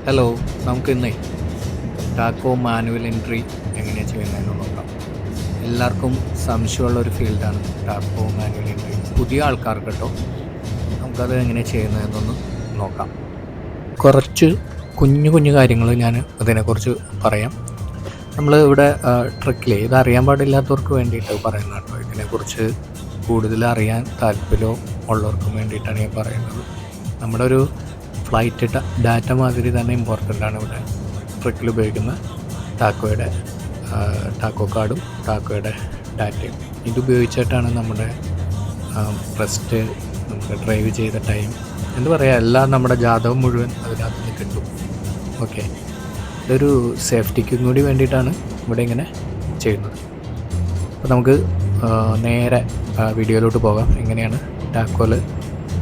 Hello, നമുക്ക് ഇന്നേ taco manual entry എങ്ങനെയാണ് ചെയ്യുന്നതെന്ന് നോക്കാം. എല്ലാവർക്കും സംശയമുള്ള ഒരു ഫീൽഡാണ് ടാക്കോ മാനുവൽ എൻട്രി. പുതിയ ആൾക്കാർക്ക് കേട്ടോ, നമുക്കത് എങ്ങനെയാണ് ചെയ്യുന്നതെന്നൊന്ന് നോക്കാം. കുറച്ച് കുഞ്ഞു കുഞ്ഞു കാര്യങ്ങൾ ഞാൻ അതിനെക്കുറിച്ച് പറയാം. നമ്മൾ ഇവിടെ ട്രിക്കിൽ ഇതറിയാൻ പാടില്ലാത്തവർക്ക് വേണ്ടിയിട്ട് പറയുന്ന കേട്ടോ. ഇതിനെക്കുറിച്ച് കൂടുതൽ അറിയാൻ താല്പര്യം ഉള്ളവർക്കും വേണ്ടിയിട്ടാണ് ഞാൻ പറയുന്നത്. നമ്മുടെ ഒരു ഫ്ലൈറ്റ് ഡാറ്റ മാതിരി തന്നെ ഇമ്പോർട്ടൻ്റ് ആണ് ഇവിടെ ട്രിക്കിൽ ഉപയോഗിക്കുന്ന ടാക്കോ കാർഡും ടാക്കോയുടെ ഡാറ്റയും. ഇതുപയോഗിച്ചിട്ടാണ് നമ്മുടെ റെസ്റ്റ്, നമ്മുടെ ഡ്രൈവ് ചെയ്ത ടൈം, എന്താ പറയുക, എല്ലാം നമ്മുടെ ജാതകം മുഴുവൻ അതിനകത്ത് നിന്ന് കിട്ടും. ഓക്കെ, ഇതൊരു സേഫ്റ്റിക്കും കൂടി വേണ്ടിയിട്ടാണ് ഇവിടെ ഇങ്ങനെ ചെയ്യുന്നത്. അപ്പോൾ നമുക്ക് നേരെ വീഡിയോയിലോട്ട് പോകാം. എങ്ങനെയാണ് ടാക്കോയിൽ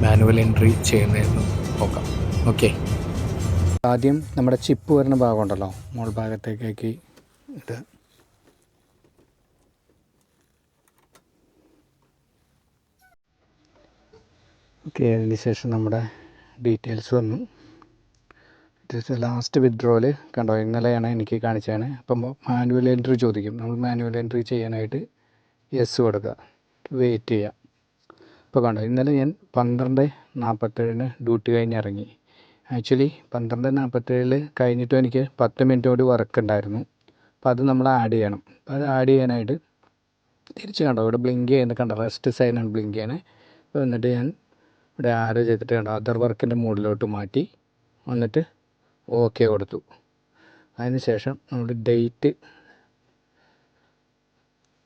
മാനുവൽ എൻട്രി ചെയ്യുന്നതെന്ന് നോക്കാം. ഓക്കെ, ആദ്യം നമ്മുടെ ചിപ്പ് വരുന്ന ഭാഗം ഉണ്ടല്ലോ, മോൾ ഭാഗത്തേക്കാക്കി ഇടുക. ഓക്കെ, അതിന് ശേഷം നമ്മുടെ ഡീറ്റെയിൽസ് വന്നു. ലാസ്റ്റ് വിത്ഡ്രോയിൽ കണ്ടോ, ഇന്നലെയാണ് എനിക്ക് കാണിച്ചതാണ്. അപ്പം മാനുവൽ എൻട്രി ചോദിക്കും. നമ്മൾ മാനുവൽ എൻട്രി ചെയ്യാനായിട്ട് യെസ് കൊടുക്കുക, വെയിറ്റ് ചെയ്യുക. ഇപ്പോൾ കണ്ടോ, ഇന്നലെ ഞാൻ 12:47 ഡ്യൂട്ടി കഴിഞ്ഞ് ഇറങ്ങി. ആക്ച്വലി 12:47 കഴിഞ്ഞിട്ടും എനിക്ക് 10 മിനിറ്റ് കൂടി വർക്ക് ഉണ്ടായിരുന്നു. അപ്പോൾ അത് നമ്മൾ ആഡ് ചെയ്യണം. അത് ആഡ് ചെയ്യാനായിട്ട് തിരിച്ച് കണ്ടോ, ഇവിടെ ബ്ലിങ്ക് ചെയ്യുന്നത് കണ്ടോ, റെസ്റ്റ് സൈനാണ് ബ്ലിങ്ക് ചെയ്യണേ. അപ്പോൾ എന്നിട്ട് ഞാൻ ഇവിടെ ആരോ ചെയ്തിട്ട് കണ്ടോ, അതർ വർക്കിൻ്റെ മോഡിലോട്ട് മാറ്റി, എന്നിട്ട് ഓക്കെ കൊടുത്തു. അതിന് ശേഷം നമ്മുടെ ഡേറ്റ്,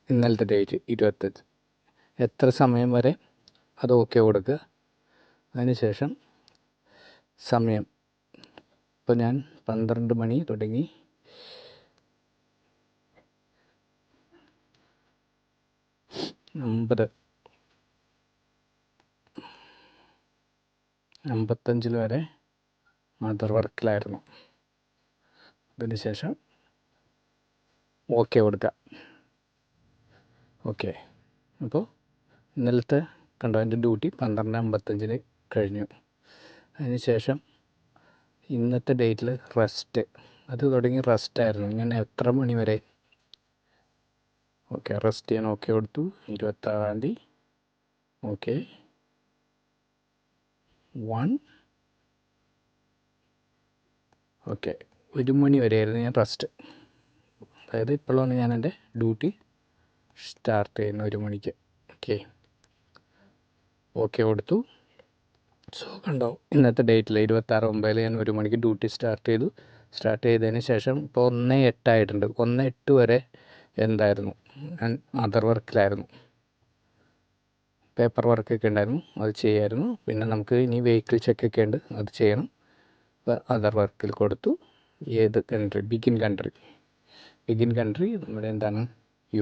ഇന്നലത്തെ ഡേറ്റ് 25, എത്ര സമയം വരെ അത് ഓക്കെ കൊടുക്കുക. അതിന് ശേഷം സമയം, ഇപ്പോൾ ഞാൻ 12 മണി തുടങ്ങി 9:55 വരെ അതർ വർക്കിലായിരുന്നു. അതിന് ശേഷം ഓക്കെ കൊടുക്കുക. ഓക്കെ, അപ്പോൾ ഇന്നലത്തെ കണ്ടോ, എൻ്റെ ഡ്യൂട്ടി 12:55 കഴിഞ്ഞു. അതിന് ശേഷം ഇന്നത്തെ ഡേറ്റിൽ റെസ്റ്റ്, അത് തുടങ്ങി റെസ്റ്റായിരുന്നു. ഞാൻ എത്ര മണി വരെ ഓക്കെ റെസ്റ്റ് ചെയ്യാൻ ഓക്കെ കൊടുത്തു. 26 ഓക്കെ 1 ഓക്കെ 1 മണി വരെയായിരുന്നു ഞാൻ റെസ്റ്റ്. അതായത് ഇപ്പോഴാണ് ഞാൻ എൻ്റെ ഡ്യൂട്ടി സ്റ്റാർട്ട് ചെയ്യുന്നത് 1 മണിക്ക്. ഓക്കെ കൊടുത്തു. സോ കണ്ടോ, ഇന്നത്തെ ഡേറ്റിൽ 26/9 ഞാൻ 1 മണിക്ക് ഡ്യൂട്ടി സ്റ്റാർട്ട് ചെയ്തു. സ്റ്റാർട്ട് ചെയ്തതിന് ശേഷം ഇപ്പോൾ 1:08 ആയിട്ടുണ്ട്. 1:08 വരെ എന്തായിരുന്നു, ഞാൻ അതർ വർക്കിലായിരുന്നു. പേപ്പർ വർക്കൊക്കെ ഉണ്ടായിരുന്നു, അത് ചെയ്യായിരുന്നു. പിന്നെ നമുക്ക് ഇനി വെഹിക്കിൾ ചെക്കൊക്കെ ഉണ്ട്, അത് ചെയ്യണം. അതർ വർക്കിൽ കൊടുത്തു. ഏത് കൺട്രി, ബിഗിൻ കൺട്രി നമ്മുടെ എന്താണ്,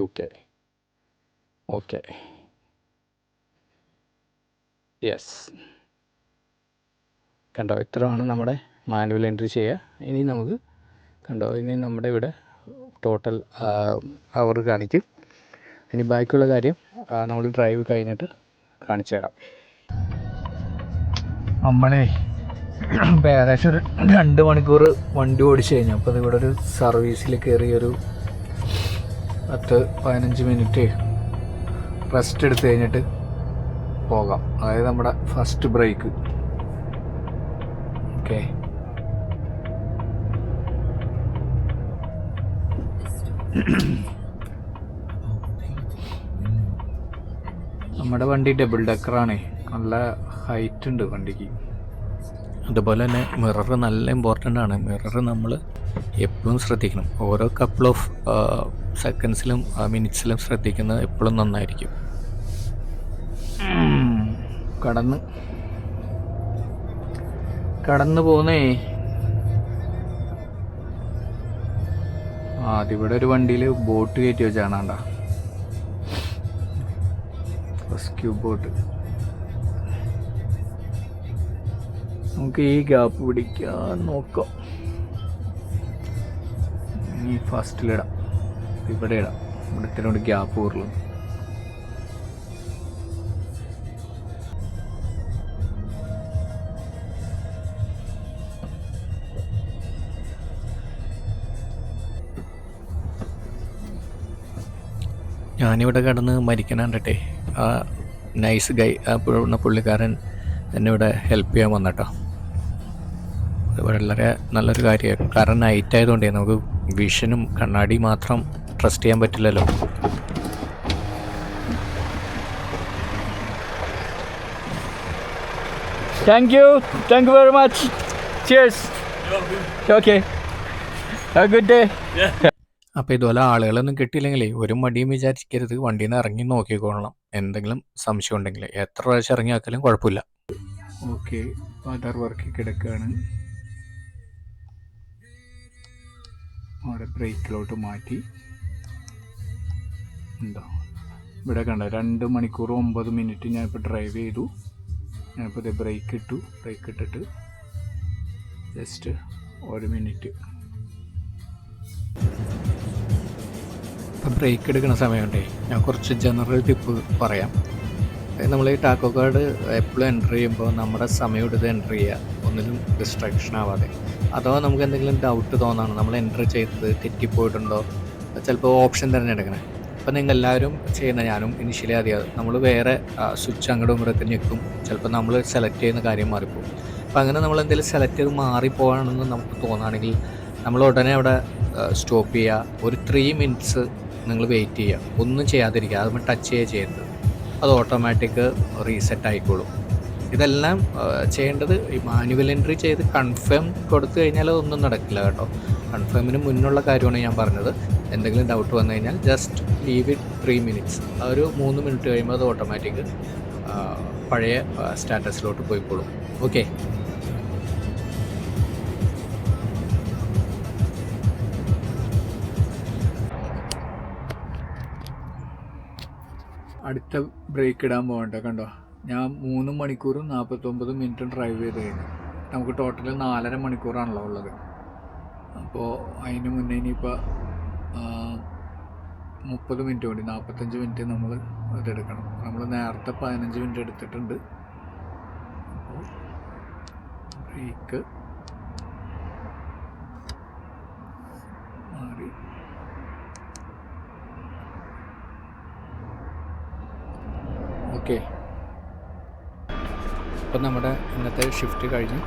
UK. Okay, yes. കണ്ടോ, ഇത്രയാണ് നമ്മുടെ മാനുവൽ എൻട്രി ചെയ്യുക. ഇനി നമുക്ക് കണ്ടോ, ഇനി നമ്മുടെ ഇവിടെ ടോട്ടൽ അവർ കാണിക്കും. ഇനി ബാക്കിയുള്ള കാര്യം നമ്മൾ ഡ്രൈവ് കഴിഞ്ഞിട്ട് കാണിച്ചു തരാം. നമ്മളെ ഇപ്പോൾ ഏകദേശം ഒരു 2 മണിക്കൂർ വണ്ടി ഓടിച്ചു കഴിഞ്ഞു. അപ്പോൾ അതിവിടെ ഒരു സർവീസിൽ കയറിയൊരു 10-15 മിനിറ്റ് റെസ്റ്റ് എടുത്ത് കഴിഞ്ഞിട്ട് പോകാം. അതായത് നമ്മുടെ ഫസ്റ്റ് ബ്രേക്ക്. ഓക്കെ, നമ്മുടെ വണ്ടി ഡബിൾ ഡെക്കറാണേ, നല്ല ഹൈറ്റ് ഉണ്ട് വണ്ടിക്ക്. അതുപോലെ തന്നെ മിറർ നല്ല ഇമ്പോർട്ടൻ്റ് ആണ്. മിറർ നമ്മൾ എപ്പോഴും ശ്രദ്ധിക്കണം. ഓരോ കപ്പിൾ ഓഫ് സെക്കൻഡ്സിലും മിനിറ്റ്സിലും ശ്രദ്ധിക്കുന്നത് എപ്പോഴും നന്നായിരിക്കും. കടന്നു പോന്നേ. അതിവിടെ ഒരു വണ്ടിയിൽ ബോട്ട് കയറ്റി വെച്ചാണാണ്ട, റെസ്ക്യൂ ബോട്ട്. നമുക്ക് ഈ ഗ്യാപ്പ് പിടിക്കാൻ നോക്കാം. ഈ ഫസ്റ്റിലിടാം, ഇവിടെ ഇടാം, ഇവിടത്തിനോട് ഗ്യാപ്പ് കൂടുതലും. ഞാനിവിടെ കിടന്ന് മരിക്കാൻ കണ്ടിട്ടേ ആ നൈസ് ഗൈ ആ പുള്ളിക്കാരൻ എന്നെ ഇവിടെ ഹെൽപ്പ് ചെയ്യാൻ വന്നിട്ടോ. അത് വളരെ നല്ലൊരു കാര്യമായിരുന്നു. കാരണം നൈറ്റ് ആയതുകൊണ്ടേ നമുക്ക് വിഷനും കണ്ണാടി മാത്രം ട്രസ്റ്റ് ചെയ്യാൻ പറ്റില്ലല്ലോ. Thank you very much. Cheers. Okay. Have a good day. അപ്പോൾ ഇതുപോലെ ആളുകളൊന്നും കിട്ടിയില്ലെങ്കിലേ ഒരു മടിയും വിചാരിക്കരുത്, വണ്ടിയിൽ നിന്ന് ഇറങ്ങി നോക്കിക്കോളണം. എന്തെങ്കിലും സംശയം ഉണ്ടെങ്കിൽ എത്ര പ്രാവശ്യം ഇറങ്ങി ആക്കാലും കുഴപ്പമില്ല. ഓക്കെ, ആധാർ വർക്ക് കിടക്കുകയാണ്. അവിടെ ബ്രേക്കിലോട്ട് മാറ്റി. ഉണ്ടോ ഇവിടെ കണ്ട 2 മണിക്കൂർ 9 മിനിറ്റ് ഞാനിപ്പോൾ ഡ്രൈവ് ചെയ്തു. ഞാനിപ്പോൾ ഇത് ബ്രേക്ക് ഇട്ടിട്ട് ജസ്റ്റ് 1 മിനിറ്റ്. ഇപ്പം ബ്രേക്ക് എടുക്കുന്ന സമയമുണ്ടേ ഞാൻ കുറച്ച് ജനറൽ ടിപ്പ് പറയാം. നമ്മൾ ഈ ടാക്കോ കാർഡ് എപ്പോഴും എൻ്റർ ചെയ്യുമ്പോൾ നമ്മുടെ സമയം എടുത്ത് എൻ്റർ ചെയ്യുക, ഒന്നിലും ഡിസ്ട്രാക്ഷൻ ആവാതെ. അഥവാ നമുക്ക് എന്തെങ്കിലും ഡൗട്ട് തോന്നാണ് നമ്മൾ എൻ്റർ ചെയ്തത് തെറ്റിപ്പോയിട്ടുണ്ടോ, ചിലപ്പോൾ ഓപ്ഷൻ തിരഞ്ഞെടുക്കണേ. അപ്പം നിങ്ങൾ എല്ലാവരും ചെയ്യുന്ന, ഞാനും ഇനിഷ്യലി ആദ്യം നമ്മൾ വേറെ സ്വിച്ച് അങ്ങോട്ടും ഇങ്ങോട്ടൊക്കെ ഞെക്കും, ചിലപ്പോൾ നമ്മൾ സെലക്ട് ചെയ്യുന്ന കാര്യം മാറിപ്പോകും. അപ്പം അങ്ങനെ നമ്മൾ എന്തെങ്കിലും സെലക്ട് ചെയ്ത് മാറിപ്പോകണമെന്ന് നമുക്ക് തോന്നുകയാണെങ്കിൽ നമ്മൾ ഉടനെ അവിടെ സ്റ്റോപ്പ് ചെയ്യുക. ഒരു 3 മിനിറ്റ്സ് നിങ്ങൾ വെയിറ്റ് ചെയ്യുക, ഒന്നും ചെയ്യാതിരിക്കുക, അതുമ്പോൾ ടച്ച് ചെയ്യരുത്. അത് ഓട്ടോമാറ്റിക് റീസെറ്റ് ആയിക്കോളും. ഇതെല്ലാം ചെയ്യേണ്ടത് ഈ മാനുവൽ എൻട്രി ചെയ്ത് കൺഫേം കൊടുത്തു കഴിഞ്ഞാൽ ഒന്നും നടക്കില്ല കേട്ടോ. കൺഫേമിന് മുന്നുള്ള കാര്യമാണ് ഞാൻ പറഞ്ഞത്. എന്തെങ്കിലും ഡൗട്ട് വന്നു കഴിഞ്ഞാൽ ജസ്റ്റ് ലീവ് ഇറ്റ് 3 മിനിറ്റ്സ്. ആ ഒരു 3 മിനിറ്റ് കഴിയുമ്പോൾ അത് ഓട്ടോമാറ്റിക് പഴയ സ്റ്റാറ്റസിലോട്ട് പോയിക്കോളും. ഓക്കെ. അടുത്ത ബ്രേക്ക് ഇടാൻ പോകണ്ട. കണ്ടോ, ഞാൻ 3 മണിക്കൂറും 49 മിനിറ്റും ഡ്രൈവ് ചെയ്ത് കഴിഞ്ഞു. നമുക്ക് ടോട്ടൽ 4.5 മണിക്കൂറാണല്ലോ ഉള്ളത്. അപ്പോൾ അതിന് മുന്നേ ഇനിയിപ്പോൾ 30 മിനിറ്റ് കൂടി, 45 മിനിറ്റ് നമ്മൾ ഇതെടുക്കണം. നമ്മൾ നേരത്തെ 15 മിനിറ്റ് എടുത്തിട്ടുണ്ട്. അപ്പോൾ ബ്രേക്ക് മാറി. ഓക്കെ, ഇപ്പം നമ്മുടെ ഇന്നത്തെ ഷിഫ്റ്റ് കഴിഞ്ഞു.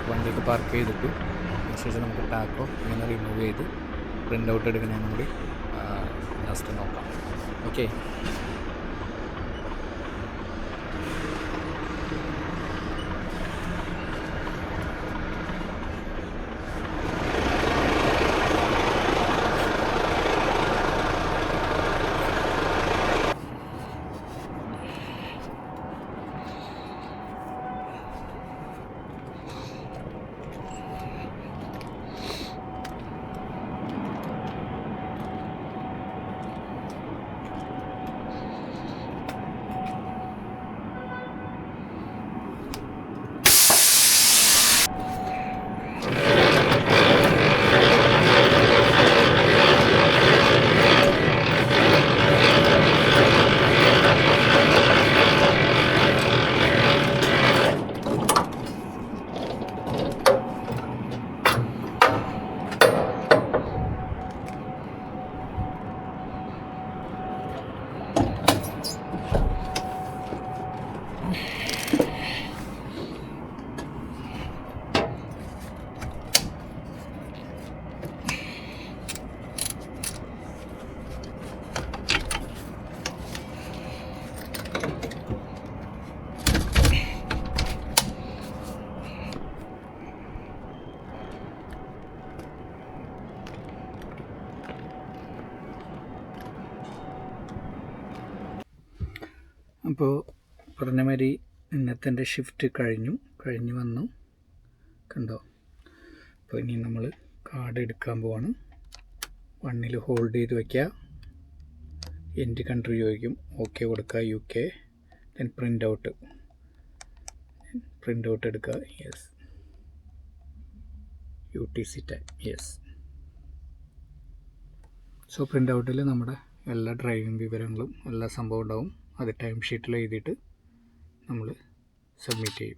വണ്ടിയൊക്കെ പാർക്ക് ചെയ്തിട്ടു. അതിനുശേഷം നമുക്ക് ടാക്കോ ഇങ്ങനെ റിമൂവ് ചെയ്ത് പ്രിൻ്റ് ഔട്ട് എടുക്കണമെന്നും കൂടി ലാസ്റ്റ് നോക്കാം. ഓക്കെ. അപ്പോൾ പറഞ്ഞ മാതിരി ഇന്നത്തെ എൻ്റെ ഷിഫ്റ്റ് കഴിഞ്ഞു വന്നു. കണ്ടോ, അപ്പോൾ ഇനി നമ്മൾ കാർഡ് എടുക്കാൻ പോവാണ്. 1 ഹോൾഡ് ചെയ്ത് വയ്ക്കുക. എൻ്റെ കൺട്രി ചോദിക്കും, ഓക്കെ കൊടുക്കുക, UK. ദെൻ പ്രിൻ്റ് ഔട്ട് എടുക്കുക. Yes. UTC time. Yes. So print ഔട്ടിൽ നമ്മുടെ എല്ലാ ഡ്രൈവിംഗ് വിവരങ്ങളും എല്ലാ സംഭവം ഉണ്ടാവും. അത് ടൈം ഷീറ്റിൽ എഴുതിയിട്ട് നമ്മൾ സബ്മിറ്റ് ചെയ്യും.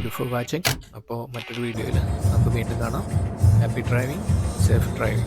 Thank you for watching. അപ്പോൾ മറ്റൊരു വീഡിയോയിൽ നമുക്ക് വീണ്ടും കാണാം. Happy driving, safe driving.